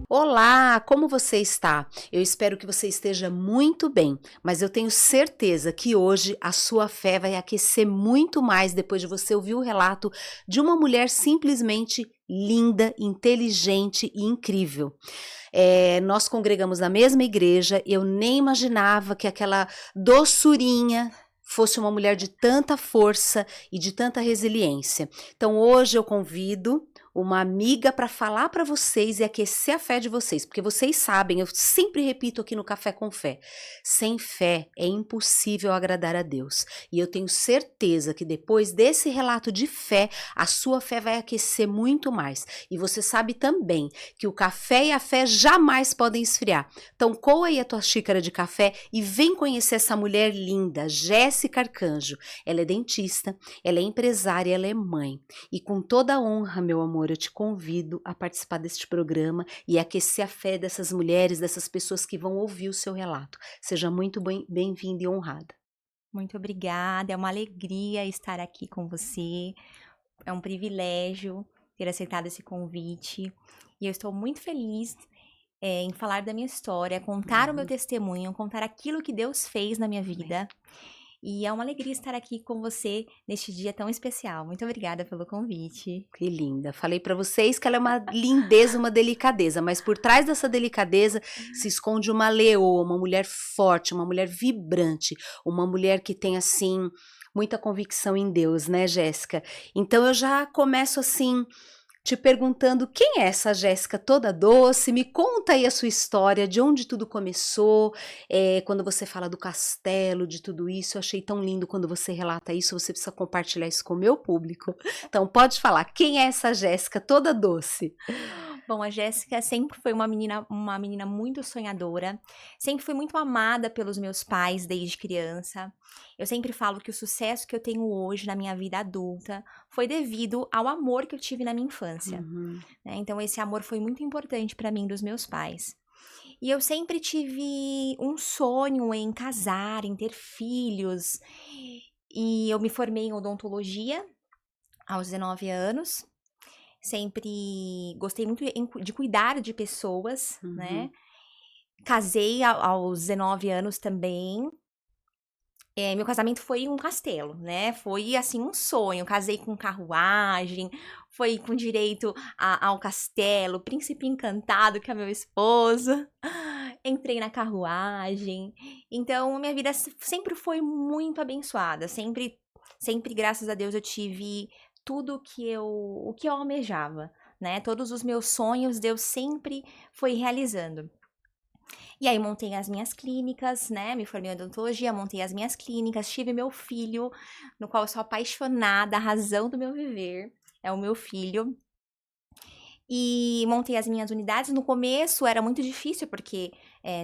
Olá, como você está? Eu espero que você esteja muito bem, mas eu tenho certeza que hoje a sua fé vai aquecer muito mais depois de você ouvir o relato de uma mulher simplesmente linda, inteligente e incrível. Nós congregamos na mesma igreja, eu nem imaginava que aquela doçurinha fosse uma mulher de tanta força e de tanta resiliência. Então hoje eu convido uma amiga para falar para vocês e aquecer a fé de vocês, porque vocês sabem, eu sempre repito aqui no Café com Fé, sem fé é impossível agradar a Deus. E eu tenho certeza que depois desse relato de fé, a sua fé vai aquecer muito mais. E você sabe também que o café e a fé jamais podem esfriar. Então coa aí a tua xícara de café e vem conhecer essa mulher linda, Jéssica Arcanjo. Ela é dentista, ela é empresária, ela é mãe. E com toda a honra, meu amor, eu te convido a participar deste programa e aquecer a fé dessas mulheres, dessas pessoas que vão ouvir o seu relato. Seja muito bem-vinda e honrada. Muito obrigada, é uma alegria estar aqui com você, é um privilégio ter aceitado esse convite e eu estou muito feliz em falar da minha história, contar o meu testemunho, contar aquilo que Deus fez na minha vida. E é uma alegria estar aqui com você neste dia tão especial. Muito obrigada pelo convite. Que linda. Falei para vocês que ela é uma lindeza, uma delicadeza, mas por trás dessa delicadeza se esconde uma leoa, uma mulher forte, uma mulher vibrante, uma mulher que tem assim muita convicção em Deus, né, Jéssica? Então eu já começo assim te perguntando quem é essa Jéssica toda doce, me conta aí a sua história, de onde tudo começou, quando você fala do castelo, de tudo isso, eu achei tão lindo quando você relata isso, você precisa compartilhar isso com o meu público. Então pode falar, quem é essa Jéssica toda doce? Bom, a Jéssica sempre foi uma menina muito sonhadora, sempre fui muito amada pelos meus pais desde criança. Eu sempre falo que o sucesso que eu tenho hoje na minha vida adulta foi devido ao amor que eu tive na minha infância, Uhum. né? Então esse amor foi muito importante para mim dos meus pais. E eu sempre tive um sonho em casar, em ter filhos. E eu me formei em odontologia aos 19 anos. Sempre gostei muito de cuidar de pessoas, né? Uhum. Casei aos 19 anos também. Meu casamento foi um castelo, né? Foi, assim, um sonho. Casei com carruagem, foi com direito ao castelo, príncipe encantado, que é meu esposo. Entrei na carruagem. Então, minha vida sempre foi muito abençoada. Sempre, graças a Deus, eu tive tudo o que eu almejava, né? Todos os meus sonhos, Deus sempre foi realizando. E aí montei as minhas clínicas, né? Me formei em odontologia, montei as minhas clínicas, tive meu filho, no qual eu sou apaixonada, a razão do meu viver é o meu filho. E montei as minhas unidades. No começo era muito difícil, porque,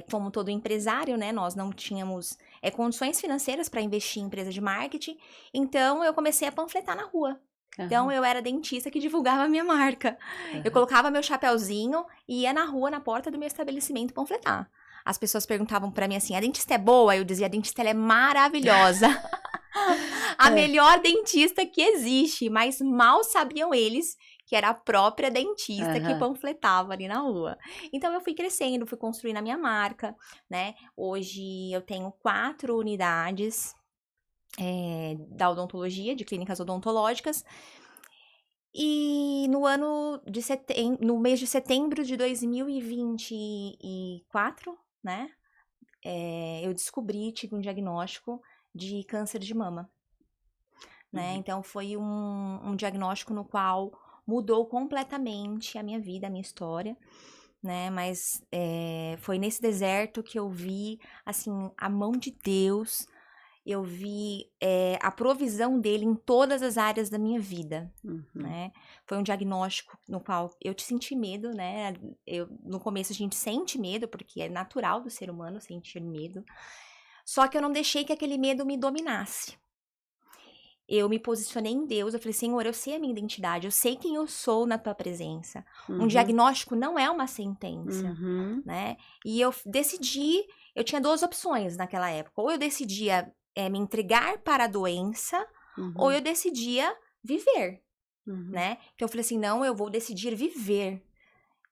como todo empresário, né, nós não tínhamos condições financeiras para investir em empresa de marketing. Então, eu comecei a panfletar na rua. Então, eu era dentista que divulgava a minha marca. Eu colocava meu chapéuzinho e ia na rua, na porta do meu estabelecimento, panfletar. As pessoas perguntavam para mim assim, a dentista é boa? Eu dizia, a dentista ela é maravilhosa. A melhor dentista que existe. Mas mal sabiam eles que era a própria dentista que panfletava ali na rua. Então, eu fui crescendo, fui construindo a minha marca, né? Hoje, eu tenho 4 unidades da odontologia, de clínicas odontológicas. E no mês de setembro de 2024, né? Eu tive um diagnóstico de câncer de mama, né? Então, foi um diagnóstico no qual mudou completamente a minha vida, a minha história, né? Mas foi nesse deserto que eu vi, assim, a mão de Deus, eu vi a provisão dele em todas as áreas da minha vida, né? Foi um diagnóstico no qual eu senti medo, né? No começo a gente sente medo, porque é natural do ser humano sentir medo. Só que eu não deixei que aquele medo me dominasse. Eu me posicionei em Deus, eu falei, Senhor, eu sei a minha identidade, eu sei quem eu sou na tua presença. Um diagnóstico não é uma sentença, né? E eu decidi, eu tinha 2 opções naquela época. Ou eu decidia me entregar para a doença, ou eu decidia viver, né? Então eu falei assim, não, eu vou decidir viver.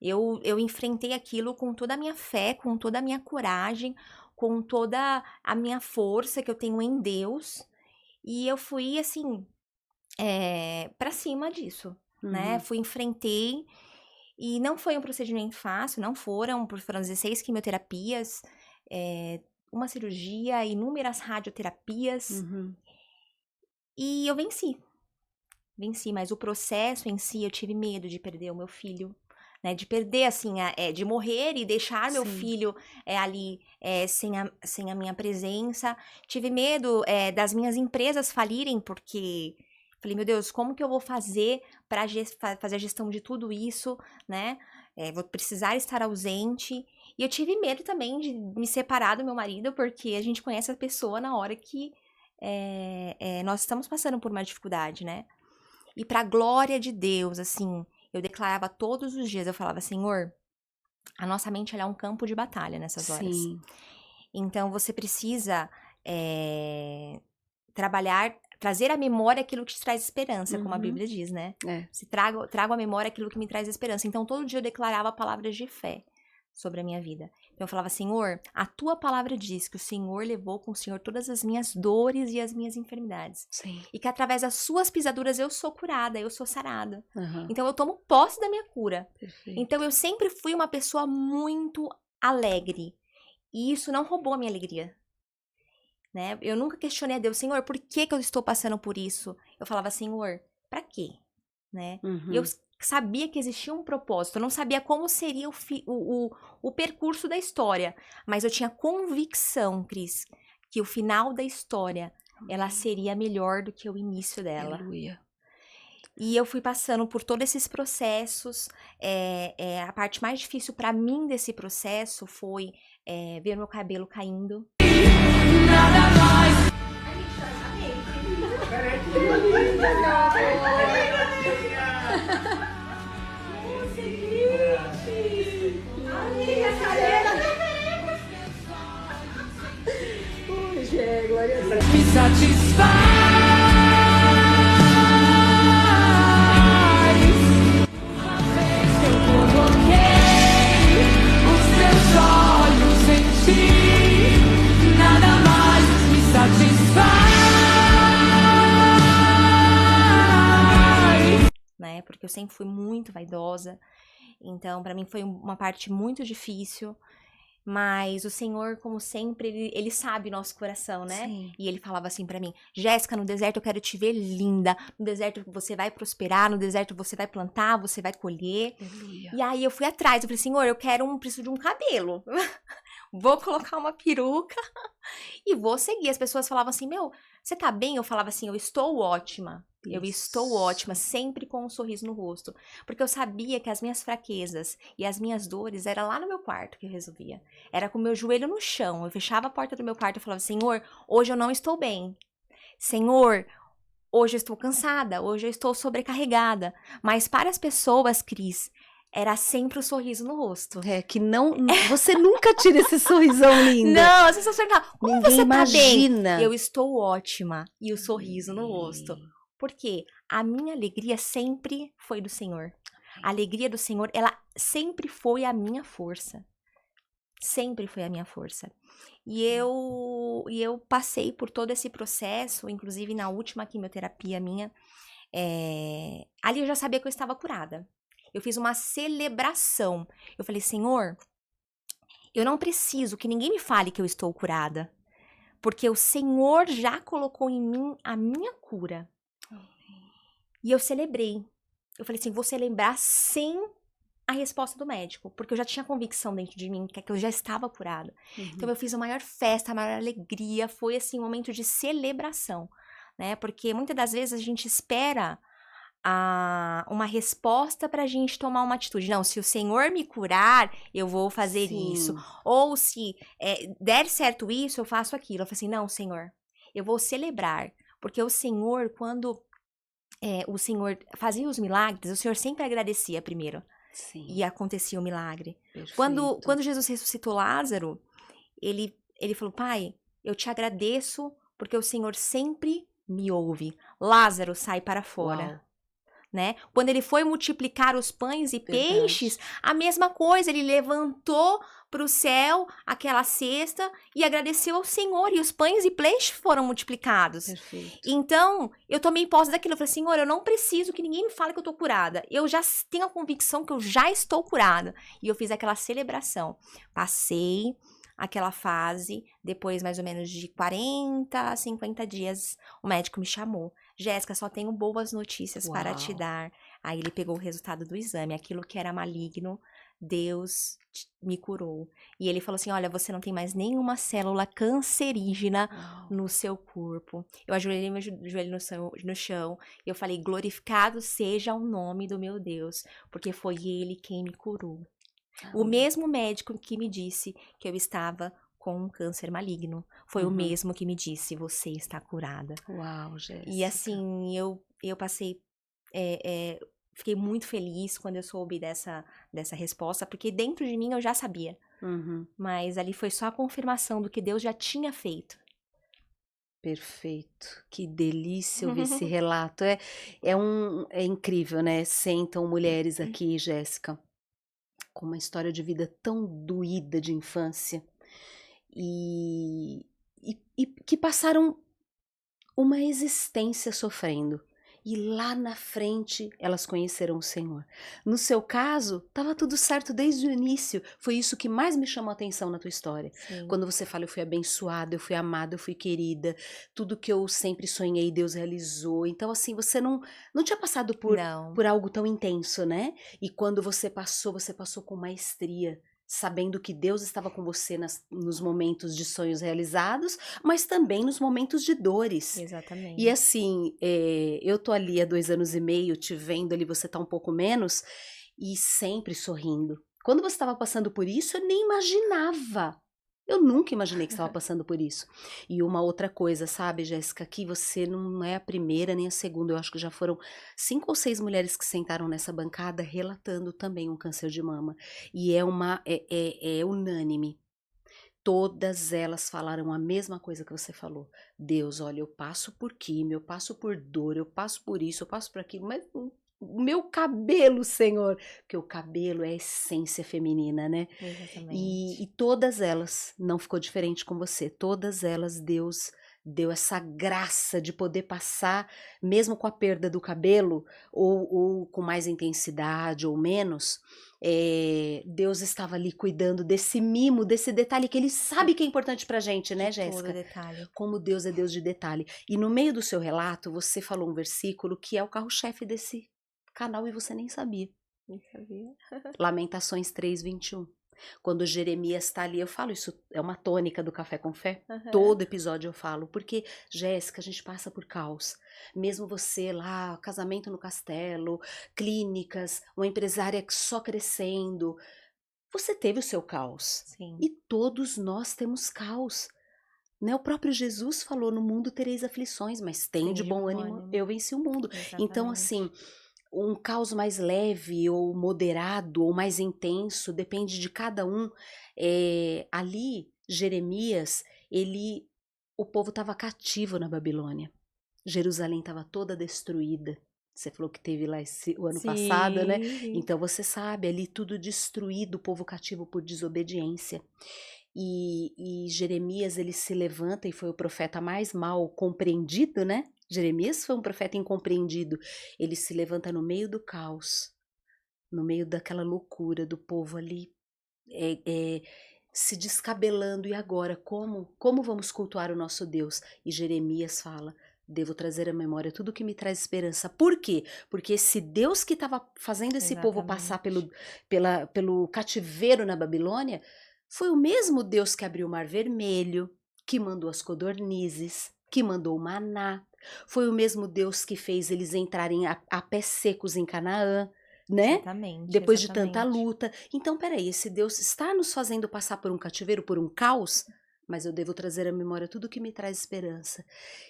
Eu enfrentei aquilo com toda a minha fé, com toda a minha coragem, com toda a minha força que eu tenho em Deus. E eu fui, assim, pra cima disso, né? Uhum. Enfrentei. E não foi um procedimento fácil, não foram 16 quimioterapias, uma cirurgia, inúmeras radioterapias. Uhum. E eu venci. Venci, mas o processo em si, eu tive medo de perder o meu filho, né? De perder, assim, de morrer e deixar meu Sim. filho ali sem a minha presença. Tive medo das minhas empresas falirem, porque falei, meu Deus, como que eu vou fazer para fazer a gestão de tudo isso, né? Vou precisar estar ausente. E eu tive medo também de me separar do meu marido, porque a gente conhece a pessoa na hora que nós estamos passando por uma dificuldade, né? E pra glória de Deus, assim, eu declarava todos os dias, eu falava, Senhor, a nossa mente ela é um campo de batalha nessas horas. Sim. Então, você precisa trabalhar, trazer à memória aquilo que te traz esperança, como a Uhum. Bíblia diz, né? É. Se trago à memória aquilo que me traz esperança. Então, todo dia eu declarava palavras de fé sobre a minha vida. Então, eu falava, Senhor, a tua palavra diz que o Senhor levou com o Senhor todas as minhas dores e as minhas enfermidades. Sim. E que através das suas pisaduras eu sou curada, eu sou sarada. Uhum. Então, eu tomo posse da minha cura. Perfeito. Então, eu sempre fui uma pessoa muito alegre. E isso não roubou a minha alegria. Né? Eu nunca questionei a Deus, Senhor, por que eu estou passando por isso? Eu falava, Senhor, pra quê? Né? E eu Uhum. sabia que existia um propósito, eu não sabia como seria o percurso da história, mas eu tinha convicção, Cris, que o final da história, ela seria melhor do que o início dela. Aleluia. E eu fui passando por todos esses processos. A parte mais difícil pra mim desse processo foi ver meu cabelo caindo. Nada mais. Me satisfaz. Uma vez que eu coloquei os teus olhos em ti, nada mais me satisfaz. Né? Porque eu sempre fui muito vaidosa. Então, pra mim foi uma parte muito difícil. Mas o Senhor, como sempre, ele sabe nosso coração, né? Sim. E ele falava assim pra mim, Jéssica, no deserto eu quero te ver linda. No deserto você vai prosperar, no deserto você vai plantar, você vai colher. Aleluia. E aí eu fui atrás, eu falei, Senhor, preciso de um cabelo. Vou colocar uma peruca e vou seguir. As pessoas falavam assim, meu, você tá bem? Eu falava assim, eu estou ótima. Eu estou ótima, sempre com um sorriso no rosto. Porque eu sabia que as minhas fraquezas e as minhas dores era lá no meu quarto que eu resolvia. Era com o meu joelho no chão. Eu fechava a porta do meu quarto e falava, Senhor, hoje eu não estou bem. Senhor, hoje eu estou cansada. Hoje eu estou sobrecarregada. Mas para as pessoas, Cris, era sempre o sorriso no rosto. Que não. Você nunca tira esse sorrisão lindo. Não, as pessoas perguntam, como ninguém você imagina. tá bem? Eu estou ótima. E o sorriso no rosto. Porque a minha alegria sempre foi do Senhor. A alegria do Senhor, ela sempre foi a minha força. Sempre foi a minha força. E eu passei por todo esse processo, inclusive na última quimioterapia minha. Ali eu já sabia que eu estava curada. Eu fiz uma celebração. Eu falei, Senhor, eu não preciso que ninguém me fale que eu estou curada. Porque o Senhor já colocou em mim a minha cura. E eu celebrei. Eu falei assim, vou celebrar sem a resposta do médico. Porque eu já tinha convicção dentro de mim que eu já estava curada. Uhum. Então eu fiz a maior festa, a maior alegria. Foi assim um momento de celebração. Né? Porque muitas das vezes a gente espera uma resposta pra gente tomar uma atitude. Não, se o Senhor me curar, eu vou fazer Sim. isso. Ou se der certo isso, eu faço aquilo. Eu falei assim, não, Senhor, eu vou celebrar. Porque o Senhor, quando o Senhor fazia os milagres, o Senhor sempre agradecia primeiro. Sim. E acontecia o milagre. Perfeito. Quando Jesus ressuscitou Lázaro, ele falou, Pai, eu te agradeço porque o Senhor sempre me ouve. Lázaro, sai para fora. Uau. né? Quando ele foi multiplicar os pães e Verdade. peixes, a mesma coisa, ele levantou para o céu aquela cesta e agradeceu ao Senhor, e os pães e peixes foram multiplicados. Perfeito. Então, eu tomei posse daquilo. Eu falei, Senhor, eu não preciso que ninguém me fale que eu tô curada. Eu já tenho a convicção que eu já estou curada. E eu fiz aquela celebração. Passei aquela fase, depois mais ou menos de 40 a 50 dias, o médico me chamou. Jéssica, só tenho boas notícias para te Uau. dar. Aí ele pegou o resultado do exame. Aquilo que era maligno, Deus me curou. E ele falou assim, olha, você não tem mais nenhuma célula cancerígena Uau. no seu corpo. Eu ajoelhei meu joelho no chão e eu falei, glorificado seja o nome do meu Deus, porque foi ele quem me curou. O mesmo médico que me disse que eu estava com um câncer maligno, foi o mesmo que me disse, você está curada. Uau, Jéssica. E assim, eu passei, fiquei muito feliz quando eu soube dessa resposta, porque dentro de mim eu já sabia. Mas ali foi só a confirmação do que Deus já tinha feito. Perfeito. Que delícia ouvir esse relato. É incrível, né? Sentam mulheres aqui, Jéssica, com uma história de vida tão doída de infância e que passaram uma existência sofrendo. E lá na frente elas conheceram o Senhor. No seu caso, estava tudo certo desde o início. Foi isso que mais me chamou a atenção na tua história. Sim. Quando você fala, eu fui abençoada, eu fui amada, eu fui querida, tudo que eu sempre sonhei, Deus realizou. Então, assim, você não tinha passado por algo tão intenso, né? E quando você passou com maestria, sabendo que Deus estava com você nos momentos de sonhos realizados, mas também nos momentos de dores. Exatamente. E assim, eu tô ali há 2 anos e meio, te vendo ali, você tá um pouco menos, e sempre sorrindo. Quando você estava passando por isso, eu nem imaginava. Eu nunca imaginei que você estava passando por isso. E uma outra coisa, sabe, Jéssica, que você não é a primeira nem a segunda, eu acho que já foram 5 ou 6 mulheres que sentaram nessa bancada relatando também um câncer de mama. E é unânime. Todas elas falaram a mesma coisa que você falou. Deus, olha, eu passo por químio, eu passo por dor, eu passo por isso, eu passo por aquilo, mas o meu cabelo, Senhor, porque o cabelo é a essência feminina, né? Exatamente. E todas elas, não ficou diferente com você, todas elas Deus deu essa graça de poder passar, mesmo com a perda do cabelo, ou com mais intensidade ou menos, Deus estava ali cuidando desse mimo, desse detalhe que ele sabe que é importante pra gente, né, Jéssica? Todo detalhe. Como Deus é Deus de detalhe. E no meio do seu relato, você falou um versículo que é o carro-chefe desse canal e você nem sabia. Nem sabia. Lamentações 3:21. Quando Jeremias está ali, eu falo, isso é uma tônica do Café com Fé. Todo episódio eu falo, porque, Jéssica, a gente passa por caos. Mesmo você lá, casamento no castelo, clínicas, uma empresária só crescendo, você teve o seu caos. Sim. E todos nós temos caos. Né? O próprio Jesus falou, no mundo tereis aflições, mas tem de bom ânimo, eu venci o mundo. Exatamente. Então, assim, um caos mais leve ou moderado ou mais intenso, depende de cada um. Ali, Jeremias, o povo estava cativo na Babilônia. Jerusalém estava toda destruída. Você falou que teve lá o ano passado, né? Então você sabe, ali tudo destruído, o povo cativo por desobediência. E Jeremias, ele se levanta e foi o profeta mais mal compreendido, né? Jeremias foi um profeta incompreendido. Ele se levanta no meio do caos, no meio daquela loucura do povo ali, se descabelando. E agora, como vamos cultuar o nosso Deus? E Jeremias fala, devo trazer à memória tudo que me traz esperança. Por quê? Porque esse Deus que estava fazendo esse povo passar pelo cativeiro na Babilônia, foi o mesmo Deus que abriu o Mar Vermelho, que mandou as codornizes, que mandou o maná. Foi o mesmo Deus que fez eles entrarem a pés secos em Canaã, né? Exatamente. Depois de tanta luta. Então, peraí, esse Deus está nos fazendo passar por um cativeiro, por um caos, mas eu devo trazer à memória tudo que me traz esperança.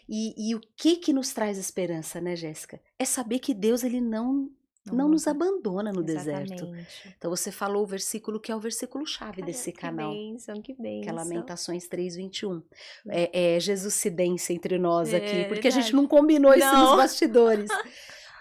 E o que nos traz esperança, né, Jéssica? É saber que Deus, ele não nos abandona no deserto. Então você falou o versículo que é o versículo chave desse canal. Que bênção. Que é Lamentações 3:21. É Jesuscidência entre nós aqui, porque a gente não combinou isso nos bastidores.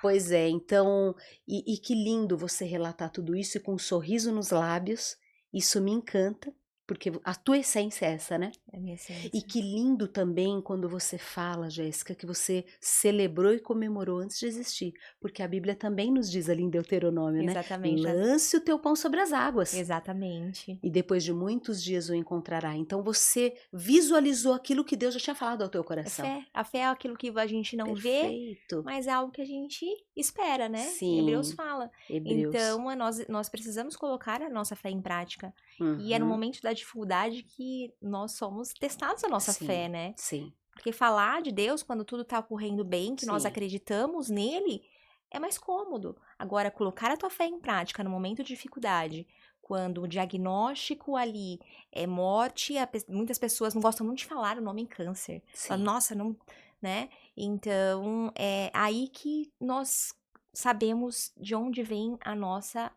Pois é, então, e que lindo você relatar tudo isso e com um sorriso nos lábios, isso me encanta, porque a tua essência é essa, né? É a minha E essência. que lindo também quando você fala, Jéssica, que você celebrou e comemorou antes de existir, porque a Bíblia também nos diz ali em Deuteronômio, né? Exatamente. Lance o teu pão sobre as águas. Exatamente. E depois de muitos dias o encontrará. Então você visualizou aquilo que Deus já tinha falado ao teu É coração. fé. A fé é aquilo que a gente não vê, Perfeito. mas é algo que a gente espera, né? Hebreus Sim, fala. Hebreus. Então, nós precisamos colocar a nossa fé em prática. E é no Uhum. momento da dificuldade que nós somos testados a nossa fé, Sim, né? sim, Porque falar de Deus quando tudo tá ocorrendo bem, que nós sim. acreditamos nele, é mais cômodo. Agora, colocar a tua fé em prática no momento de dificuldade, quando o diagnóstico ali é morte, muitas pessoas não gostam muito de falar o nome câncer. Falam, Sim, nossa, não, né? Então, é aí que nós sabemos de onde vem a nossa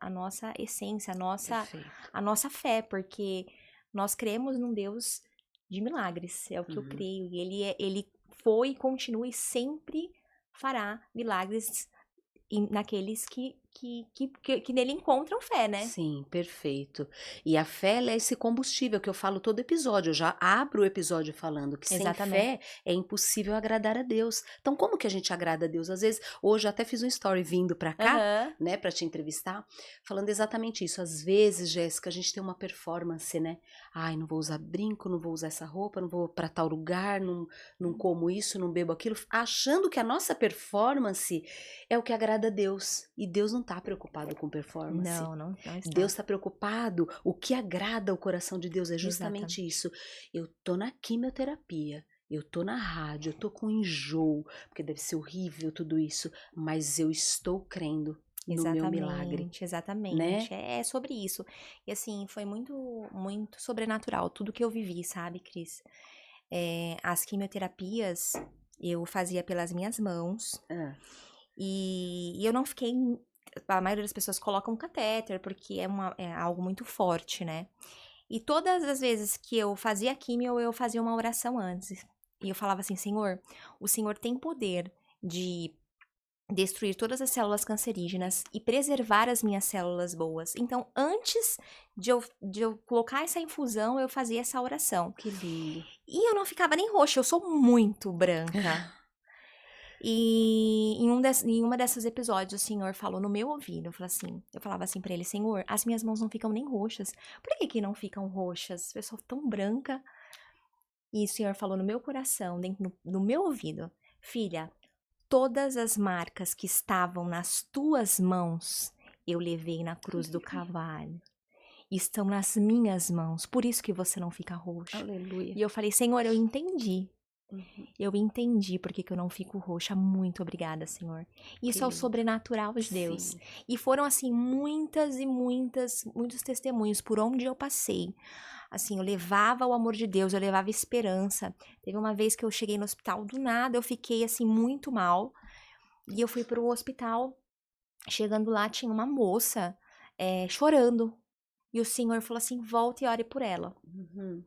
essência, perfeito. a nossa fé, porque nós cremos num Deus de milagres, é o que eu Uhum. creio. E ele foi e continua e sempre fará milagres naqueles que nele encontram fé, né? Sim, perfeito. E a fé, ela é esse combustível que eu falo todo episódio. Eu já abro o episódio falando que sem Exatamente. fé é impossível agradar a Deus. Então, como que a gente agrada a Deus? Às vezes, hoje eu até fiz um story vindo pra cá, Aham. né, pra te entrevistar, falando exatamente isso. Às vezes, Jéssica, a gente tem uma performance, né? Ai, não vou usar brinco, não vou usar essa roupa, não vou pra tal lugar, não como isso, não bebo aquilo, achando que a nossa performance é o que agrada a Deus. E Deus não está preocupado com performance. Não Deus está. está preocupado. O que agrada o coração de Deus é justamente Exatamente. isso. Eu tô na quimioterapia. Eu tô na rádio, eu tô com enjoo, porque deve ser horrível tudo isso, mas eu estou crendo no meu milagre, Exatamente, né? exatamente. É sobre isso. E assim, foi muito, muito sobrenatural tudo que eu vivi, sabe, Cris? As quimioterapias eu fazia pelas minhas mãos Ah, e eu não fiquei. A maioria das pessoas colocam um catéter porque é algo muito forte, né? E todas as vezes que eu fazia químio, eu fazia uma oração antes. E eu falava assim, Senhor, o Senhor tem poder de destruir todas as células cancerígenas e preservar as minhas células boas. Então, antes de eu colocar essa infusão, eu fazia essa oração. que lindo. E eu não ficava nem roxa, eu sou muito branca. E em uma dessas episódios, o Senhor falou no meu ouvido, eu falava assim pra ele, Senhor, as minhas mãos não ficam nem roxas. Por que não ficam roxas? Eu sou tão branca. E o Senhor falou no meu coração, dentro no meu ouvido, filha, todas as marcas que estavam nas tuas mãos, eu levei na cruz do Aleluia. Calvário. Estão nas minhas mãos, por isso que você não fica roxa. Aleluia. E eu falei, Senhor, eu entendi. Uhum, Eu entendi por que eu não fico roxa. Muito obrigada, Senhor. que Isso é o lindo. sobrenatural de Deus. Sim. E foram, assim, muitas e muitos testemunhos por onde eu passei. Assim, eu levava o amor de Deus, eu levava esperança. Teve uma vez que eu cheguei no hospital, do nada eu fiquei, assim, muito mal. E eu fui pro hospital. Chegando lá, tinha uma moça chorando. E o Senhor falou assim: volta e ore por ela. Uhum,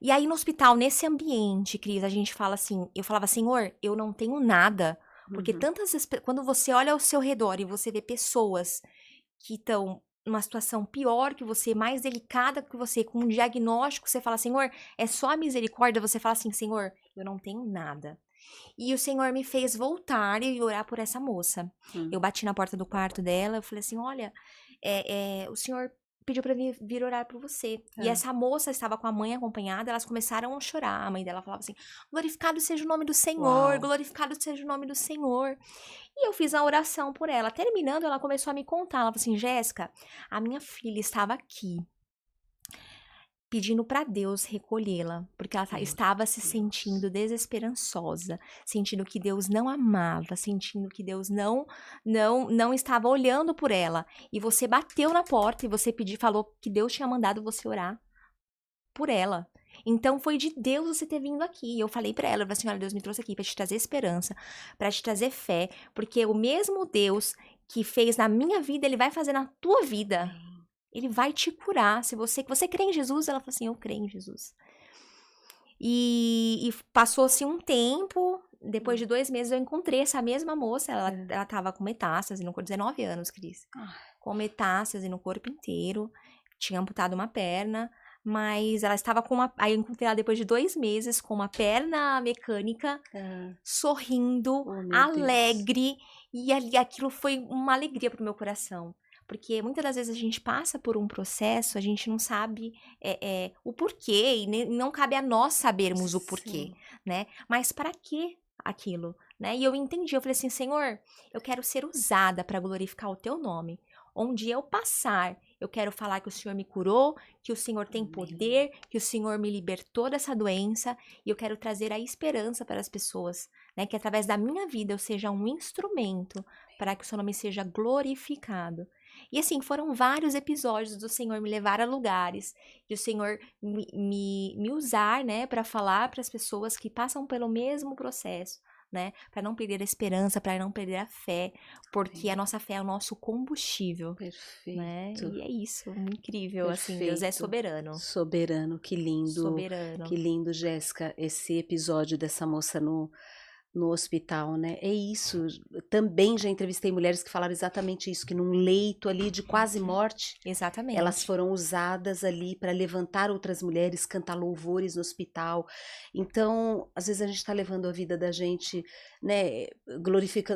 E aí no hospital, nesse ambiente, Cris, a gente fala assim, eu falava, Senhor, eu não tenho nada. Porque uhum. quando você olha ao seu redor e você vê pessoas que estão numa situação pior que você, mais delicada que você, com um diagnóstico, você fala, Senhor, é só a misericórdia, você fala assim, Senhor, eu não tenho nada. E o Senhor me fez voltar e orar por essa moça. Hum. Eu bati na porta do quarto dela, eu falei assim, olha, o Senhor pediu pra vir orar por você. E Ah, essa moça estava com a mãe acompanhada, elas começaram a chorar. A mãe dela falava assim: glorificado seja o nome do Senhor, uau. glorificado seja o nome do Senhor. E eu fiz a oração por ela. Terminando, ela começou a me contar. Ela falou assim: Jéssica, a minha filha estava aqui pedindo para Deus recolhê-la, porque ela Meu estava se Deus. sentindo desesperançosa, sentindo que Deus não amava, sentindo que Deus não estava olhando por ela. E você bateu na porta e você falou que Deus tinha mandado você orar por ela. Então foi de Deus você ter vindo aqui. Eu falei pra ela, eu falei assim, olha, Deus me trouxe aqui pra te trazer esperança, pra te trazer fé, porque o mesmo Deus que fez na minha vida, ele vai fazer na tua vida. Ele vai te curar. Se você crê em Jesus, ela falou assim, eu creio em Jesus. E passou-se um tempo, depois de 2 meses, eu encontrei essa mesma moça. Ela tava com metástase no corpo, 19 anos, Cris. Com metástase no corpo inteiro. Tinha amputado uma perna. Mas ela estava com uma... Aí eu encontrei ela depois de 2 meses, com uma perna mecânica, sorrindo, alegre. E ali, aquilo foi uma alegria pro meu coração. Porque muitas das vezes a gente passa por um processo, a gente não sabe o porquê, e não cabe a nós sabermos o porquê, né? Mas para que aquilo, né? E eu entendi, eu falei assim, Senhor, eu quero ser usada para glorificar o teu nome. Onde eu passar, eu quero falar que o Senhor me curou, que o Senhor tem poder, que o Senhor me libertou dessa doença, e eu quero trazer a esperança para as pessoas, né? Que através da minha vida eu seja um instrumento para que o seu nome seja glorificado. E assim, foram vários episódios do Senhor me levar a lugares, de o Senhor me usar, né, para falar para as pessoas que passam pelo mesmo processo, né, para não perder a esperança, para não perder a fé, porque a nossa fé é o nosso combustível. Perfeito. Né? E é isso, incrível, Perfeito. assim, Deus é soberano. Soberano, que lindo. Soberano. Que lindo, Jéssica, esse episódio dessa moça no hospital, né? É isso. Também já entrevistei mulheres que falaram exatamente isso, que num leito ali de quase morte, Exatamente. elas foram usadas ali para levantar outras mulheres, cantar louvores no hospital. Então, às vezes a gente está levando a vida da gente, né?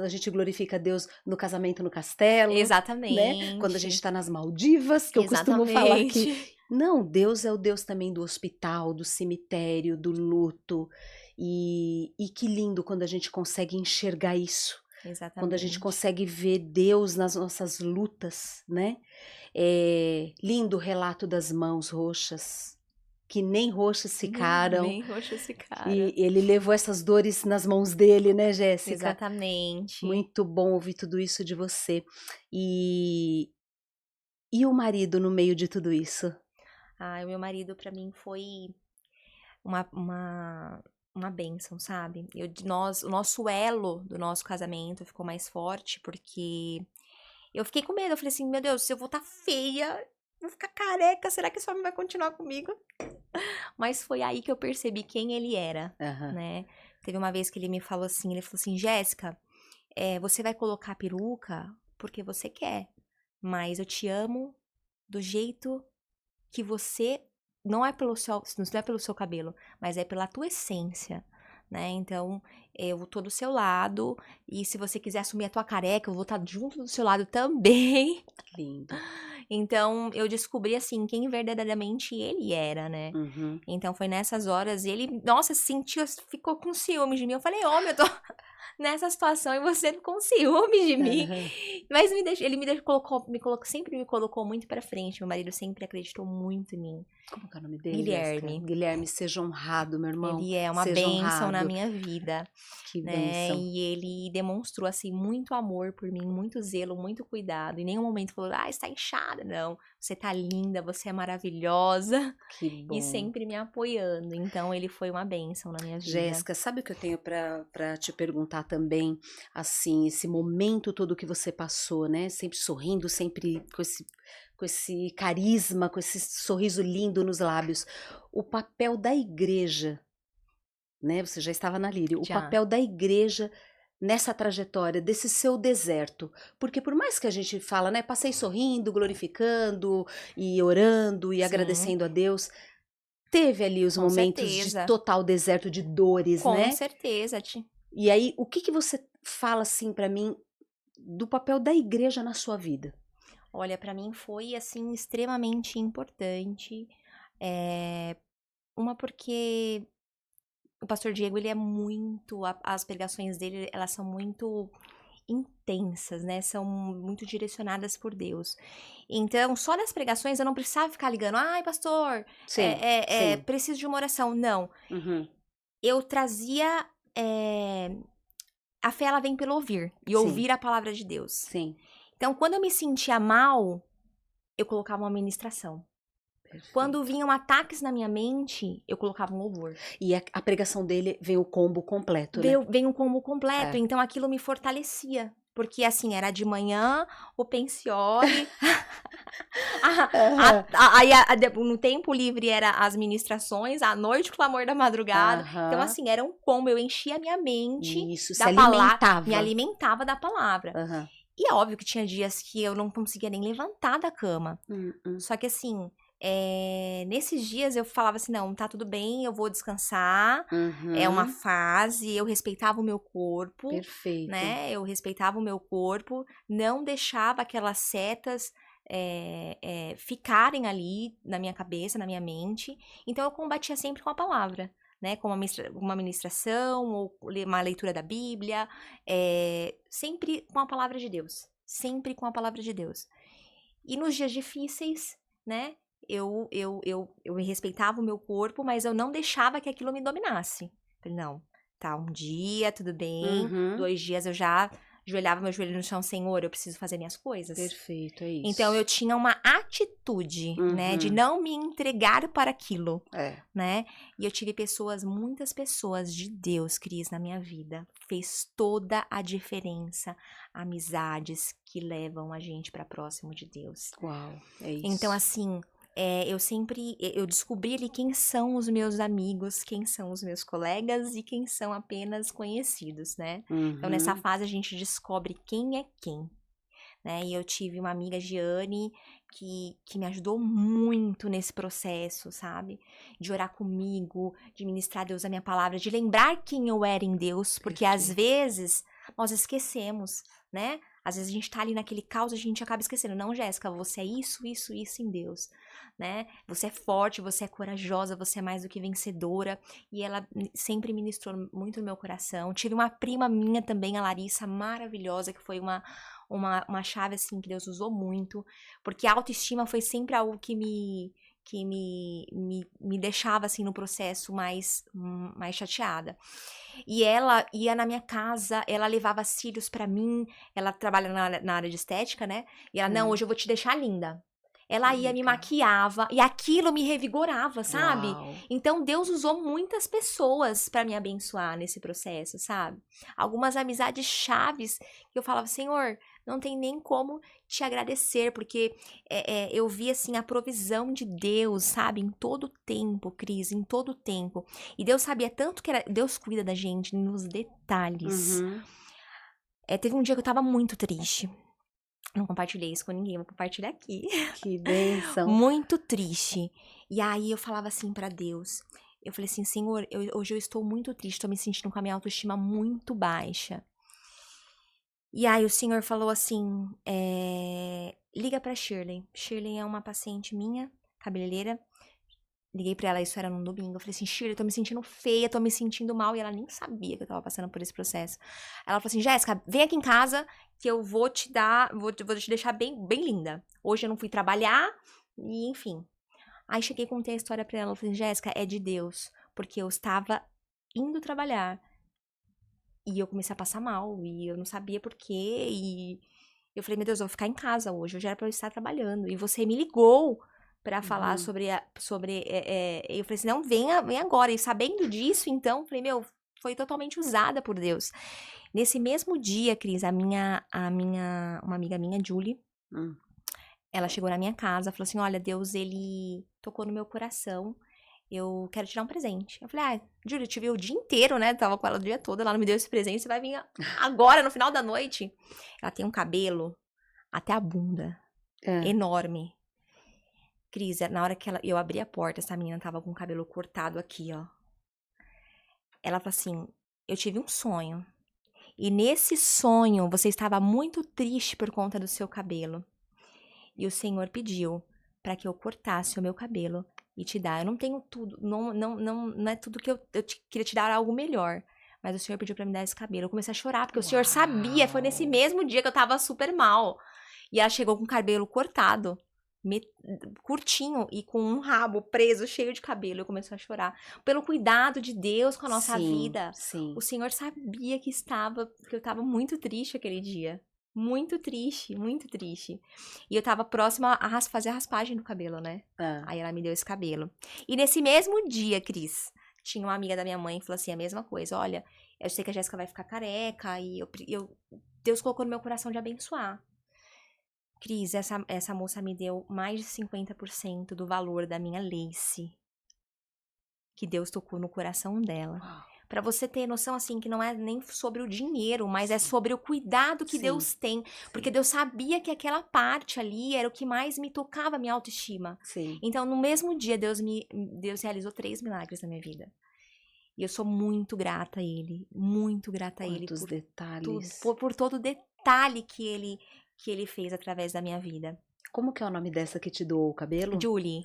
A gente glorifica Deus no casamento no castelo. Exatamente. Né? Quando a gente está nas Maldivas, que eu costumo falar que não, Deus é o Deus também do hospital, do cemitério, do luto. E que lindo quando a gente consegue enxergar isso. Exatamente. Quando a gente consegue ver Deus nas nossas lutas, né? Lindo o relato das mãos roxas, que nem roxas ficaram. Nem roxas ficaram. E ele levou essas dores nas mãos dele, né, Jéssica? Exatamente. Muito bom ouvir tudo isso de você. E o marido no meio de tudo isso? O meu marido para mim foi uma bênção, sabe? O nosso elo do nosso casamento ficou mais forte, porque eu fiquei com medo. Eu falei assim, meu Deus, se eu vou estar feia, vou ficar careca, será que esse homem vai continuar comigo? Mas foi aí que eu percebi quem ele era, né? Teve uma vez que ele me falou assim, Jéssica, você vai colocar peruca porque você quer, mas eu te amo do jeito que você... Não é pelo seu cabelo, mas é pela tua essência, né? Então, eu tô do seu lado, e se você quiser assumir a tua careca, eu vou estar junto do seu lado também. Lindo. Então, eu descobri, assim, quem verdadeiramente ele era, né? Então, foi nessas horas, ele, nossa, ficou com ciúme de mim. Eu falei, eu tô nessa situação e você com ciúme de mim. Mas sempre me colocou muito pra frente. Meu marido sempre acreditou muito em mim. Como que é o nome dele? Guilherme. Guilherme, seja honrado, meu irmão. Ele é uma bênção na minha vida. Que né? bênção. E ele demonstrou, assim, muito amor por mim, muito zelo, muito cuidado. Em nenhum momento falou, está inchada. Não, você tá linda, você é maravilhosa. Que bom. E sempre me apoiando. Então, ele foi uma bênção na minha vida. Jéssica, sabe o que eu tenho pra te perguntar também? Assim, esse momento todo que você passou, né? Sempre sorrindo, sempre com esse carisma, com esse sorriso lindo nos lábios. O papel da igreja, né? Você já estava na Lírio. O papel da igreja nessa trajetória, desse seu deserto. Porque por mais que a gente fala, né? Passei sorrindo, glorificando e orando e agradecendo a Deus, teve ali os momentos de total deserto, de dores, né? Com certeza. E aí, o que você fala, assim, pra mim, do papel da igreja na sua vida? Olha, pra mim foi, assim, extremamente importante. Porque o pastor Diego, ele é muito... As pregações dele, elas são muito intensas, né? São muito direcionadas por Deus. Então, só nas pregações eu não precisava ficar ligando. Ai, pastor, Sim. preciso de uma oração. Não. Eu trazia... A fé, ela vem pelo ouvir. E ouvir a palavra de Deus. Sim. Então, quando eu me sentia mal, eu colocava uma ministração. Perfeito. Quando vinham ataques na minha mente, eu colocava um louvor. E a pregação dele vem o combo completo, né? Vem o combo completo. Então, aquilo me fortalecia. Porque, assim, era de manhã, o pensione. Aham. Aí, no tempo livre, era as ministrações. À noite, o clamor da madrugada. Então, Aham. assim, era um combo. Eu enchia a minha mente Isso, se da palavra. Me alimentava. alimentava da palavra. Aham. E é óbvio que tinha dias que eu não conseguia nem levantar da cama. Hum. Só que, assim, nesses dias eu falava assim, não, tá tudo bem, eu vou descansar. É uma Uhum. fase, eu respeitava o meu corpo, Perfeito. né? Eu respeitava o meu corpo, não deixava aquelas setas ficarem ali na minha cabeça, na minha mente. Então eu combatia sempre com a palavra, né? Com uma ministração ou uma leitura da Bíblia, sempre com a palavra de Deus. Sempre com a palavra de Deus. E nos dias difíceis, né? Eu respeitava o meu corpo, mas eu não deixava que aquilo me dominasse. Falei, não, tá, um dia, tudo bem. Uhum. 2 dias eu já ajoelhava meu joelho no chão, Senhor, eu preciso fazer minhas coisas. Perfeito, é Então eu isso. tinha uma atitude, né, de Uhum. não me entregar para aquilo, É. né? E eu tive muitas pessoas de Deus, Cris, na minha vida. Fez toda a diferença. Amizades que levam a gente para próximo de Deus. Uau, é isso. Então, assim, eu descobri ali quem são os meus amigos, quem são os meus colegas e quem são apenas conhecidos, né? Então, nessa Uhum. fase, a gente descobre quem é quem, né? E eu tive uma amiga, Giane, que me ajudou muito nesse processo, sabe? De orar comigo, de ministrar a Deus a minha palavra, de lembrar quem eu era em Deus, porque às Perfeito. vezes nós esquecemos, né? Às vezes a gente tá ali naquele caos, a gente acaba esquecendo. Não, Jéssica, você é isso, isso, isso em Deus, né? Você é forte, você é corajosa, você é mais do que vencedora. E ela sempre ministrou muito no meu coração. Tive uma prima minha também, a Larissa, maravilhosa, que foi uma chave, assim, que Deus usou muito. Porque a autoestima foi sempre algo que me deixava, assim, no processo mais chateada. E ela ia na minha casa, ela levava cílios pra mim, ela trabalha na área de estética, né? E ela, não, hoje eu vou te deixar linda. Ela ia, me Legal. maquiava, e aquilo me revigorava, sabe? Uau. Então, Deus usou muitas pessoas pra me abençoar nesse processo, sabe? Algumas amizades chaves que eu falava, Senhor, não tem nem como te agradecer, porque eu vi, assim, a provisão de Deus, sabe? Em todo tempo, Cris, em todo tempo. E Deus sabia tanto que Deus cuida da gente nos detalhes. Uhum. Teve um dia que eu tava muito triste. Não compartilhei isso com ninguém, vou compartilhar aqui. Que bênção. Muito triste. E aí eu falava assim pra Deus. Eu falei assim, Senhor, hoje eu estou muito triste, tô me sentindo com a minha autoestima muito baixa. E aí o Senhor falou assim, liga pra Shirley. Shirley é uma paciente minha, cabeleireira. Liguei pra ela, isso era num domingo. Eu falei assim, Shirley, tô me sentindo feia, tô me sentindo mal. E ela nem sabia que eu tava passando por esse processo. Ela falou assim, Jéssica, vem aqui em casa que eu vou te te deixar bem, bem linda. Hoje eu não fui trabalhar e enfim. Aí cheguei e contei a história pra ela. Eu falei, Jéssica, é de Deus. Porque eu estava indo trabalhar. E eu comecei a passar mal. E eu não sabia por quê. E eu falei, meu Deus, eu vou ficar em casa hoje. Hoje era pra eu estar trabalhando. E você me ligou pra falar Uhum. eu falei assim, não, vem agora. E sabendo disso, então, falei, meu, foi totalmente usada por Deus. Nesse mesmo dia, Cris, uma amiga minha, Julie, Hum. ela chegou na minha casa, falou assim, olha, Deus, ele tocou no meu coração, eu quero te dar um presente. Eu falei, Julie, eu te vi o dia inteiro, né, tava com ela o dia todo, ela não me deu esse presente, você vai vir agora, no final da noite. Ela tem um cabelo até a bunda, enorme. Cris, na hora que eu abri a porta, essa menina tava com o cabelo cortado aqui, ó. Ela falou assim, eu tive um sonho. E nesse sonho, você estava muito triste por conta do seu cabelo. E o Senhor pediu para que eu cortasse o meu cabelo e te dar. Eu não tenho tudo, não é tudo que eu queria te dar algo melhor. Mas o Senhor pediu para me dar esse cabelo. Eu comecei a chorar, porque o Senhor sabia, foi nesse mesmo dia que eu tava super mal. E ela chegou com o cabelo cortado, curtinho e com um rabo preso, cheio de cabelo. Eu comecei a chorar. Pelo cuidado de Deus com a nossa vida. Sim. O Senhor sabia que eu tava muito triste aquele dia. Muito triste, muito triste. E eu tava próxima a fazer a raspagem do cabelo, né? Aí ela me deu esse cabelo. E nesse mesmo dia, Cris, tinha uma amiga da minha mãe que falou assim, a mesma coisa. Olha, eu sei que a Jéssica vai ficar careca e eu Deus colocou no meu coração de abençoar. Cris, essa moça me deu mais de 50% do valor da minha lace, que Deus tocou no coração dela. Pra você ter noção, assim, que não é nem sobre o dinheiro, mas é sobre o cuidado que Sim. Deus tem. Porque Deus sabia que aquela parte ali era o que mais me tocava a minha autoestima. Sim. Então, no mesmo dia, Deus realizou 3 milagres na minha vida. E eu sou muito grata a Ele. Muito grata a Ele Quantos por detalhes. tudo, por todo o detalhe que ele fez através da minha vida. Como que é o nome dessa que te doou o cabelo? Julie.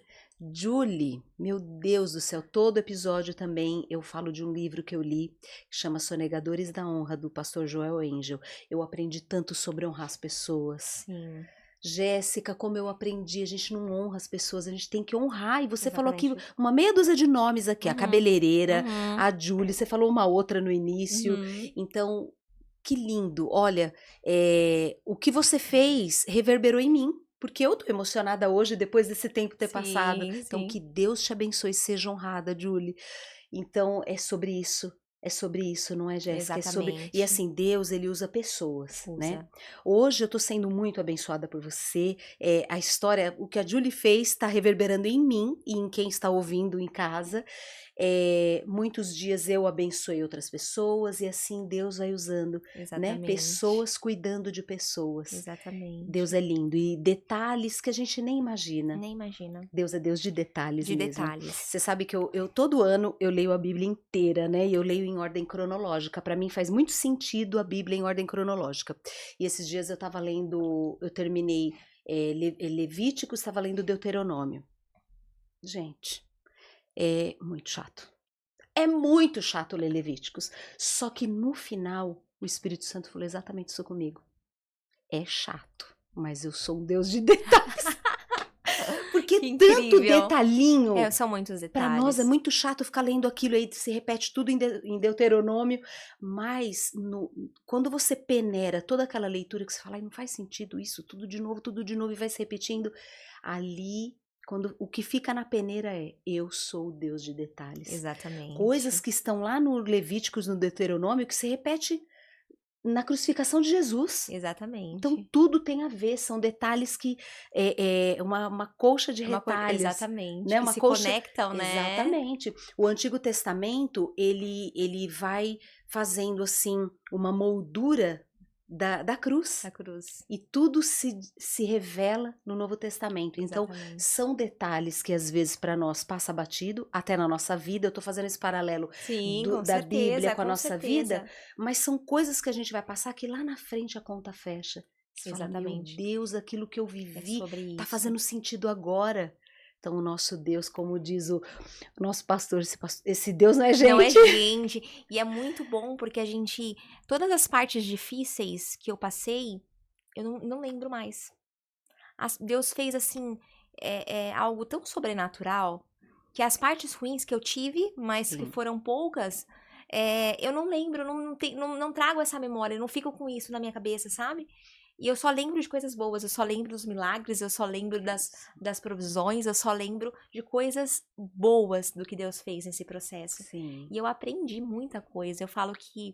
Julie, meu Deus do céu, todo episódio também eu falo de um livro que eu li, que chama Sonegadores da Honra, do pastor Joel Angel. Eu aprendi tanto sobre honrar as pessoas. Sim. Jéssica, como eu aprendi, a gente não honra as pessoas, a gente tem que honrar. E você falou Exatamente. aqui uma meia dúzia de nomes aqui, a Uhum. cabeleireira, Uhum. a Julie, você falou uma outra no início. Uhum. Então, que lindo. Olha, o que você fez reverberou em mim. Porque eu tô emocionada hoje, depois desse tempo ter passado. Então, Sim. que Deus te abençoe, seja honrada, Julie. Então, é sobre isso. É sobre isso, não é, Jéssica? É sobre... E Exatamente. assim, Deus, ele usa pessoas, né? Usa. Hoje eu tô sendo muito abençoada por você. A história, o que a Julie fez está reverberando em mim e em quem está ouvindo em casa. Muitos dias eu abençoei outras pessoas e assim Deus vai usando, né? Exatamente. Pessoas cuidando de pessoas. Exatamente. Deus é lindo. E detalhes que a gente nem imagina. Nem imagina. Deus é Deus de detalhes De mesmo. detalhes. Você sabe que eu todo ano eu leio a Bíblia inteira, né? E eu leio em ordem cronológica. Para mim faz muito sentido a Bíblia em ordem cronológica. E esses dias eu tava lendo, eu terminei Levítico, estava lendo Deuteronômio. Gente, é muito chato. É muito chato ler Levíticos. Só que no final, o Espírito Santo falou exatamente isso comigo. É chato, mas eu sou um Deus de detalhes. Porque Que tanto incrível. detalhinho. São muitos detalhes. Para nós é muito chato ficar lendo aquilo aí, se repete tudo em Deuteronômio, mas quando você peneira toda aquela leitura que você fala, não faz sentido isso, tudo de novo, e vai se repetindo, ali, quando o que fica na peneira é, eu sou o Deus de detalhes. Exatamente. Coisas que estão lá no Levíticos, no Deuteronômio, que se repete na crucificação de Jesus. Exatamente. Então tudo tem a ver, são detalhes que uma colcha de retalhos. Exatamente. Né? Que Uma se colcha... conectam, né? Exatamente. O Antigo Testamento, ele vai fazendo assim uma moldura da cruz. Da cruz. E tudo se revela no Novo Testamento. Então, Exatamente. são detalhes que às vezes para nós passa batido, até na nossa vida. Eu tô fazendo esse paralelo Sim, com da certeza, Bíblia com a com nossa certeza. vida, mas são coisas que a gente vai passar que lá na frente a conta fecha. Você Exatamente. fala, meu Deus, aquilo que eu vivi sobre tá isso. fazendo sentido agora. Então, o nosso Deus, como diz o nosso pastor, esse Deus não é gente. Não é gente. E é muito bom porque a gente... Todas as partes difíceis que eu passei, eu não lembro mais. Deus fez, assim, algo tão sobrenatural que as partes ruins que eu tive, mas Sim. que foram poucas, eu não lembro, não trago essa memória, eu não fico com isso na minha cabeça, sabe? E eu só lembro de coisas boas, eu só lembro dos milagres, eu só lembro das provisões, eu só lembro de coisas boas do que Deus fez nesse processo. Sim. E eu aprendi muita coisa. Eu falo que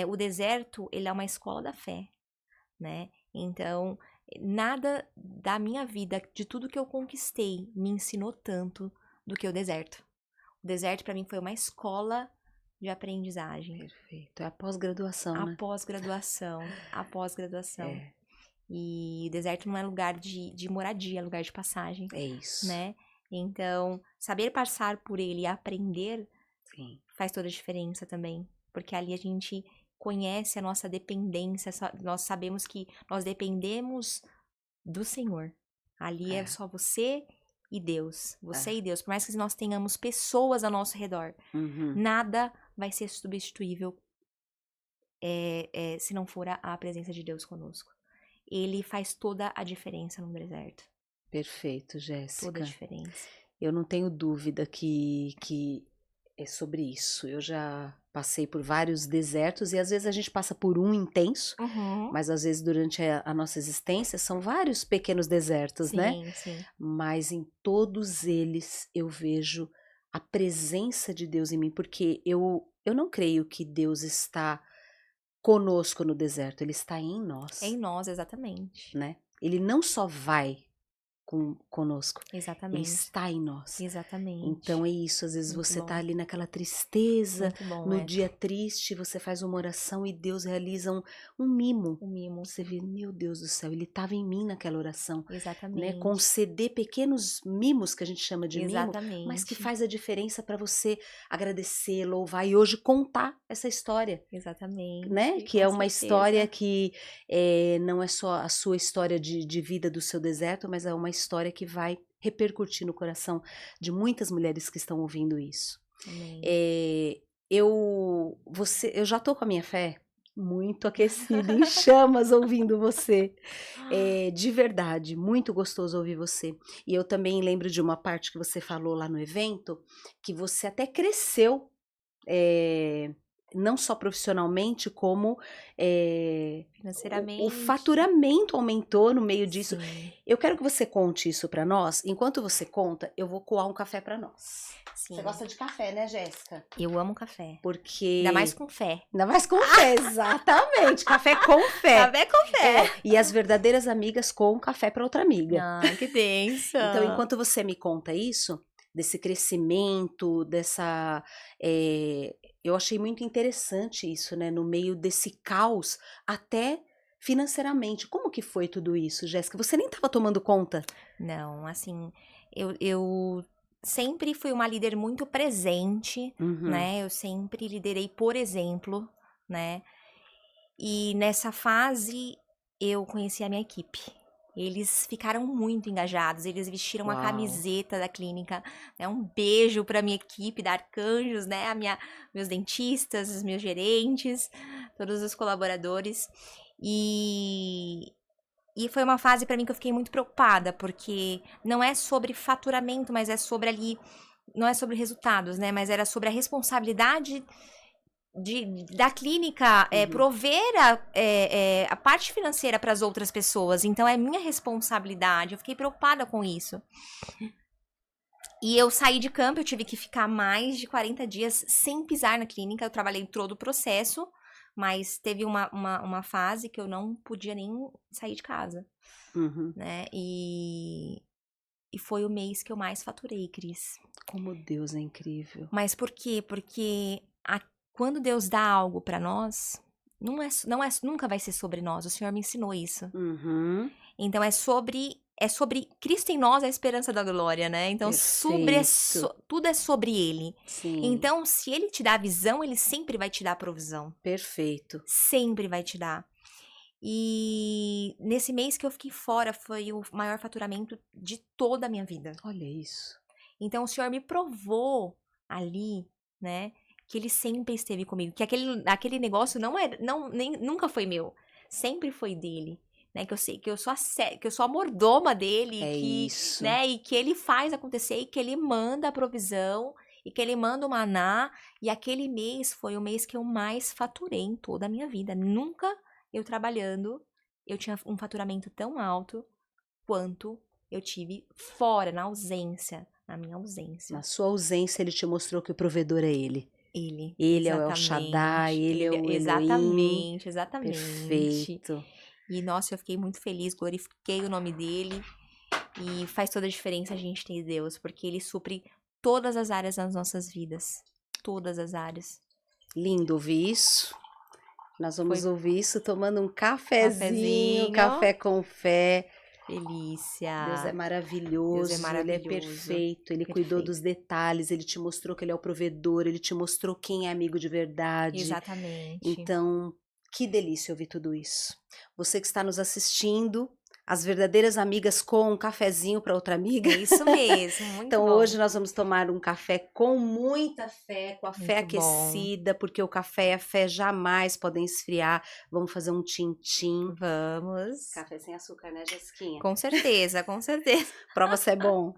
o deserto, ele é uma escola da fé, né? Então, nada da minha vida, de tudo que eu conquistei, me ensinou tanto do que o deserto. O deserto, pra mim, foi uma escola de aprendizagem. Perfeito. É a pós-graduação, né? A pós-graduação. E o deserto não é lugar de moradia, é lugar de passagem. É isso. Né? Então, saber passar por ele e aprender faz toda a diferença também. Porque ali a gente conhece a nossa dependência, nós sabemos que nós dependemos do Senhor. Ali é só você e Deus. Você e Deus. Por mais que nós tenhamos pessoas ao nosso redor, nada vai ser substituível se não for a presença de Deus conosco. Ele faz toda a diferença no deserto. Perfeito, Jéssica. Toda a diferença. Eu não tenho dúvida que é sobre isso. Eu já passei por vários desertos e às vezes a gente passa por um intenso, mas às vezes durante a nossa existência são vários pequenos desertos, né? Sim. Mas em todos eles eu vejo a presença de Deus em mim, porque eu não creio que Deus está conosco no deserto, ele está em nós, É em nós, exatamente. né? Ele não só vai conosco, ele Exatamente. está em nós. Exatamente. Então é isso, às vezes Muito você bom. tá ali naquela tristeza, Muito bom, no dia triste, você faz uma oração e Deus realiza um mimo. O mimo. Você vê, meu Deus do céu, ele estava em mim naquela oração, né? Exatamente. Conceder pequenos mimos, que a gente chama de mimo, Exatamente. mas que faz a diferença para você agradecer, louvar e hoje contar essa história, Exatamente. né? Que com é uma certeza. história que não é só a sua história de vida do seu deserto, mas é uma história que vai repercutir no coração de muitas mulheres que estão ouvindo isso. Amém. Eu já tô com a minha fé muito aquecida, em chamas ouvindo você. De verdade, muito gostoso ouvir você. E eu também lembro de uma parte que você falou lá no evento, que você até cresceu, não só profissionalmente, como Financeiramente. o faturamento aumentou no meio disso. Sim. Eu quero que você conte isso pra nós. Enquanto você conta, eu vou coar um café pra nós. Sim. Você gosta de café, né, Jéssica? Eu amo café. Porque... Ainda mais com fé. Ainda mais com fé, exatamente. Café com fé. Café com fé. E as verdadeiras amigas com café pra outra amiga. Ai, que densa. Então, enquanto você me conta isso, desse crescimento, dessa... eu achei muito interessante isso, né? No meio desse caos, até financeiramente. Como que foi tudo isso, Jéssica? Você nem estava tomando conta? Não, assim, eu sempre fui uma líder muito presente, né? Eu sempre liderei por exemplo, né? E nessa fase eu conheci a minha equipe. Eles ficaram muito engajados, eles vestiram a camiseta da clínica, né? Um beijo para minha equipe da Arcanjos, né? Meus dentistas, os meus gerentes, todos os colaboradores. E foi uma fase para mim que eu fiquei muito preocupada, porque não é sobre faturamento, mas é sobre ali, não é sobre resultados, né? Mas era sobre a responsabilidade da clínica prover a parte financeira para as outras pessoas. Então é minha responsabilidade. Eu fiquei preocupada com isso. E eu saí de campo, eu tive que ficar mais de 40 dias sem pisar na clínica. Eu trabalhei todo o processo, mas teve uma fase que eu não podia nem sair de casa, né? E foi o mês que eu mais faturei, Cris. Como Deus é incrível. Mas por quê? Porque quando Deus dá algo pra nós, nunca vai ser sobre nós. O Senhor me ensinou isso. Então é sobre Cristo em nós, a esperança da glória, né? Então tudo é sobre Ele. Sim. Então, se Ele te dá a visão, Ele sempre vai te dar a provisão. Perfeito. Sempre vai te dar. E nesse mês que eu fiquei fora, foi o maior faturamento de toda a minha vida. Olha isso. Então, o Senhor me provou ali, né? Que Ele sempre esteve comigo. Que aquele negócio nunca foi meu. Sempre foi dele. Né, que eu sei que eu sou a mordoma dele, isso. Né, e que ele faz acontecer, e que ele manda a provisão, e que ele manda o maná, e aquele mês foi o mês que eu mais faturei em toda a minha vida. Nunca eu trabalhando, eu tinha um faturamento tão alto quanto eu tive fora, na minha ausência. Na sua ausência, ele te mostrou que o provedor é ele. Ele é o El Shaddai, ele é o Elohim. Exatamente. Perfeito. E, nossa, eu fiquei muito feliz, glorifiquei o nome dele. E faz toda a diferença a gente ter Deus, porque Ele supre todas as áreas das nossas vidas. Todas as áreas. Lindo ouvir isso. Nós vamos ouvir isso tomando um cafezinho, café com fé. Delícia. Deus é maravilhoso, Ele é perfeito, Ele cuidou dos detalhes, Ele te mostrou que Ele é o provedor, Ele te mostrou quem é amigo de verdade. Exatamente. Então, que delícia ouvir tudo isso. Você que está nos assistindo, as verdadeiras amigas com um cafezinho para outra amiga. É isso mesmo, muito então bom. Hoje nós vamos tomar um café com muita fé, com a fé aquecida, porque o café e a fé jamais podem esfriar. Vamos fazer um tim-tim. Vamos. Café sem açúcar, né, Jessiquinha? Com certeza, com certeza. Prova se é bom.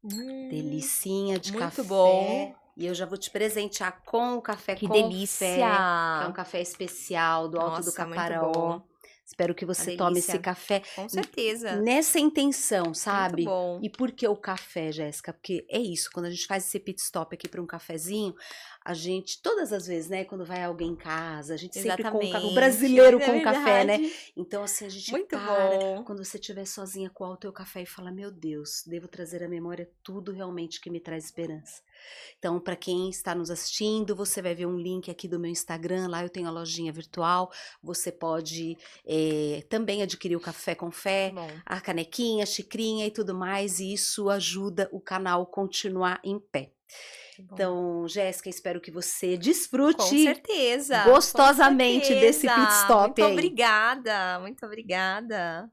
Delicinha de muito café. Muito bom. E eu já vou te presentear com o café que com delícia. fé, que é um café especial do Alto do Caparaó. Espero que você tome esse café. Com certeza. Nessa intenção, sabe? Muito bom. E por que o café, Jéssica? Porque é isso, quando a gente faz esse pit stop aqui para um cafezinho, a gente, todas as vezes, né, quando vai alguém em casa, a gente sempre com o Exatamente. brasileiro É com o café, né? verdade. Então, assim, a gente Muito para, bom. quando você estiver sozinha, coar o teu café e fala, meu Deus, devo trazer à memória tudo realmente que me traz esperança. Então, para quem está nos assistindo, você vai ver um link aqui do meu Instagram, lá eu tenho a lojinha virtual, você pode também adquirir o Café com Fé, Bom, a canequinha, a xicrinha e tudo mais, e isso ajuda o canal continuar em pé. muito bom. Então, Jéssica, espero que você Com desfrute certeza. gostosamente Com desse pit certeza. stop Muito aí. obrigada. Muito obrigada.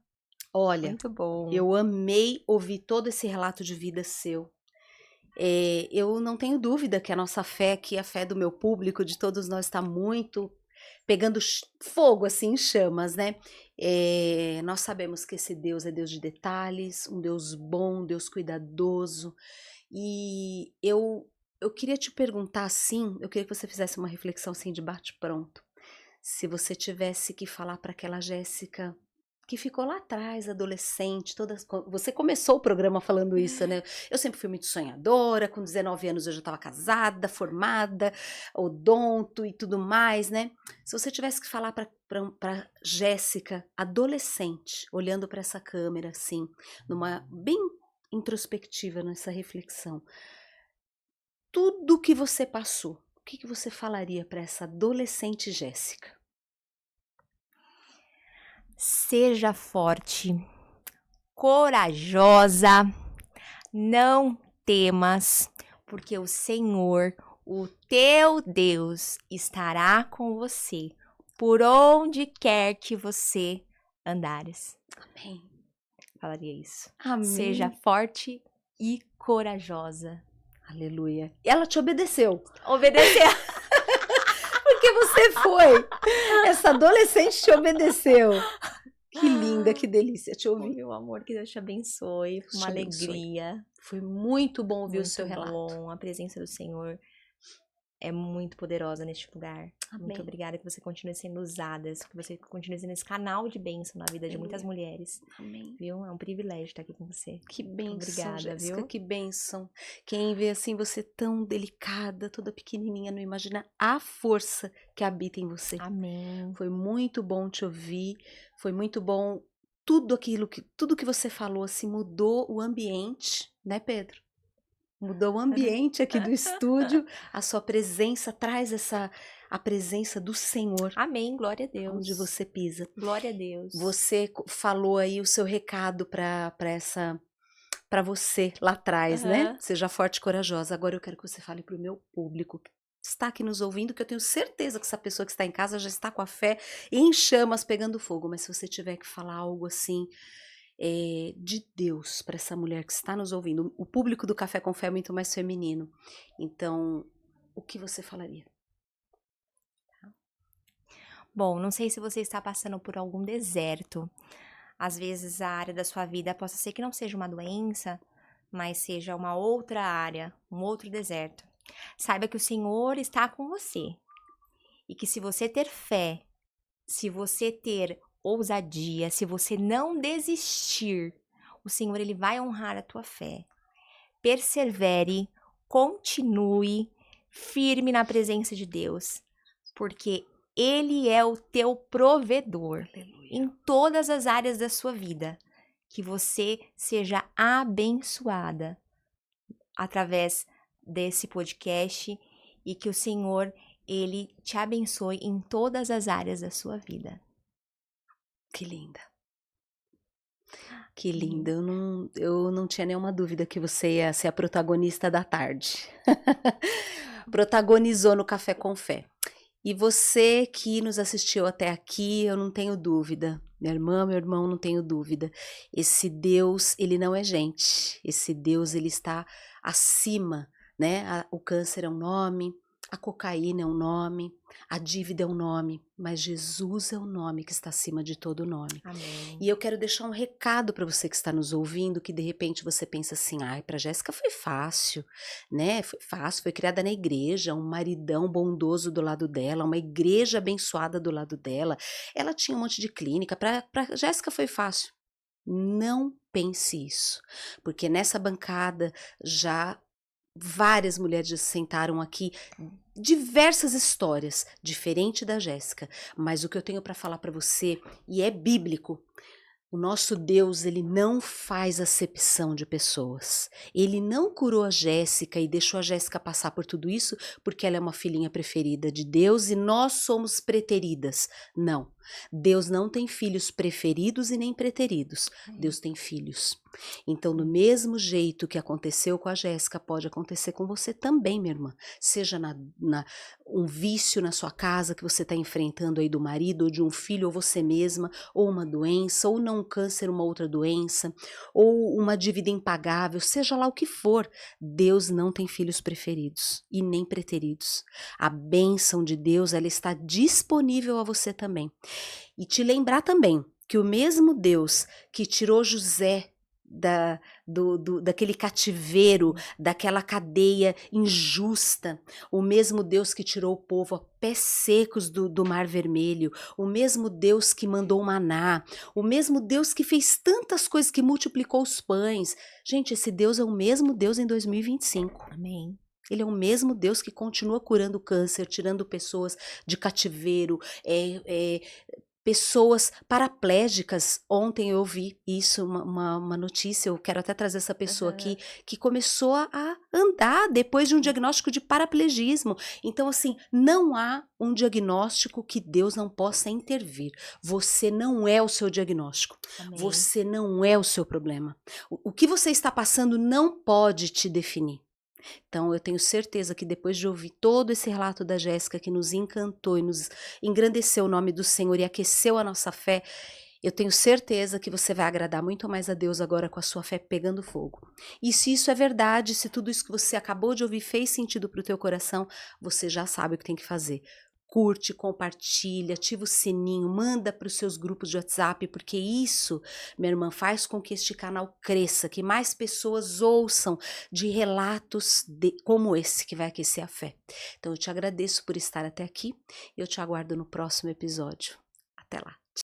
Olha, Muito bom. eu amei ouvir todo esse relato de vida seu. Eu não tenho dúvida que a nossa fé aqui, a fé do meu público, de todos nós, está muito pegando fogo, assim, em chamas, né? Nós sabemos que esse Deus é Deus de detalhes, um Deus bom, um Deus cuidadoso. E eu queria te perguntar, assim, eu queria que você fizesse uma reflexão, assim, de bate-pronto. Se você tivesse que falar para aquela Jéssica que ficou lá atrás, adolescente, você começou o programa falando isso, né? Eu sempre fui muito sonhadora, com 19 anos eu já estava casada, formada, odonto e tudo mais, né? Se você tivesse que falar para Jéssica, adolescente, olhando para essa câmera, assim, numa bem introspectiva nessa reflexão, tudo que você passou, o que que você falaria para essa adolescente Jéssica? Seja forte, corajosa, não temas, porque o Senhor, o teu Deus, estará com você por onde quer que você andares. Amém. Falaria isso. Amém. Seja forte e corajosa. Aleluia. E ela te obedeceu. Obedecer. Porque você foi. Essa adolescente te obedeceu. Que linda, que delícia te ouvir. Meu amor, que Deus te abençoe. Deus Uma te abençoe. alegria. Foi muito bom ouvir o Muito seu relato. bom. A presença do Senhor é muito poderosa neste lugar. Amém. Muito obrigada que você continue sendo usada, que você continue sendo esse canal de bênção na vida de muitas mulheres. Amém. Viu? É um privilégio estar aqui com você. Que bênção, obrigada, Jéssica, viu? que bênção. Quem vê assim você tão delicada, toda pequenininha, não imagina a força que habita em você. Amém. Foi muito bom te ouvir, foi muito bom tudo que você falou, assim, mudou o ambiente, né, Pedro? Mudou o ambiente aqui do estúdio, a sua presença traz a presença do Senhor. Amém, glória a Deus. Onde você pisa. Glória a Deus. Você falou aí o seu recado para você lá atrás, né? Seja forte e corajosa. Agora eu quero que você fale para o meu público que está aqui nos ouvindo, que eu tenho certeza que essa pessoa que está em casa já está com a fé em chamas pegando fogo. Mas se você tiver que falar algo assim de Deus para essa mulher que está nos ouvindo, o público do Café com Fé é muito mais feminino. Então, o que você falaria? Bom, não sei se você está passando por algum deserto. Às vezes a área da sua vida possa ser que não seja uma doença, mas seja uma outra área, um outro deserto. Saiba que o Senhor está com você. E que se você ter fé, se você ter ousadia, se você não desistir, o Senhor ele vai honrar a tua fé. Persevere, continue firme na presença de Deus, porque Ele é o teu provedor. Aleluia. Em todas as áreas da sua vida. Que você seja abençoada através desse podcast e que o Senhor, Ele te abençoe em todas as áreas da sua vida. Que linda. Que linda. Eu não tinha nenhuma dúvida que você ia ser a protagonista da tarde. Protagonizou no Café com Fé. E você que nos assistiu até aqui, eu não tenho dúvida. Minha irmã, meu irmão, não tenho dúvida. Esse Deus, ele não é gente. Esse Deus, ele está acima, né? O câncer é um nome, a cocaína é um nome, a dívida é um nome, mas Jesus é o nome que está acima de todo nome. Amém. E eu quero deixar um recado para você que está nos ouvindo, que de repente você pensa assim, ai, para Jéssica foi fácil, né? Foi fácil, foi criada na igreja, um maridão bondoso do lado dela, uma igreja abençoada do lado dela, ela tinha um monte de clínica, para Jéssica foi fácil. Não pense isso, porque nessa bancada já várias mulheres já se sentaram aqui, diversas histórias, diferente da Jéssica, mas o que eu tenho para falar para você, e é bíblico, o nosso Deus, ele não faz acepção de pessoas. Ele não curou a Jéssica e deixou a Jéssica passar por tudo isso porque ela é uma filhinha preferida de Deus e nós somos preteridas. Não. Deus não tem filhos preferidos e nem preteridos. Deus tem filhos. Então, do mesmo jeito que aconteceu com a Jéssica, pode acontecer com você também, minha irmã. Seja um vício na sua casa que você está enfrentando aí do marido, ou de um filho, ou você mesma, ou uma doença, ou não um câncer, uma outra doença, ou uma dívida impagável, seja lá o que for, Deus não tem filhos preferidos e nem preteridos. A bênção de Deus, ela está disponível a você também. E te lembrar também que o mesmo Deus que tirou José daquele cativeiro, daquela cadeia injusta, o mesmo Deus que tirou o povo a pés secos do Mar Vermelho, o mesmo Deus que mandou o maná, o mesmo Deus que fez tantas coisas, que multiplicou os pães. Gente, esse Deus é o mesmo Deus em 2025. Amém. Ele é o mesmo Deus que continua curando câncer, tirando pessoas de cativeiro, pessoas paraplégicas. Ontem eu ouvi isso, uma notícia, eu quero até trazer essa pessoa aqui, que começou a andar depois de um diagnóstico de paraplegismo. Então, assim, não há um diagnóstico que Deus não possa intervir. Você não é o seu diagnóstico. Amém. Você não é o seu problema. O que você está passando não pode te definir. Então, eu tenho certeza que depois de ouvir todo esse relato da Jéssica, que nos encantou e nos engrandeceu o nome do Senhor e aqueceu a nossa fé, eu tenho certeza que você vai agradar muito mais a Deus agora com a sua fé pegando fogo. E se isso é verdade, se tudo isso que você acabou de ouvir fez sentido para o teu coração, você já sabe o que tem que fazer. Curte, compartilha, ativa o sininho, manda para os seus grupos de WhatsApp, porque isso, minha irmã, faz com que este canal cresça, que mais pessoas ouçam de relatos como esse que vai aquecer a fé. Então eu te agradeço por estar até aqui, eu te aguardo no próximo episódio. Até lá!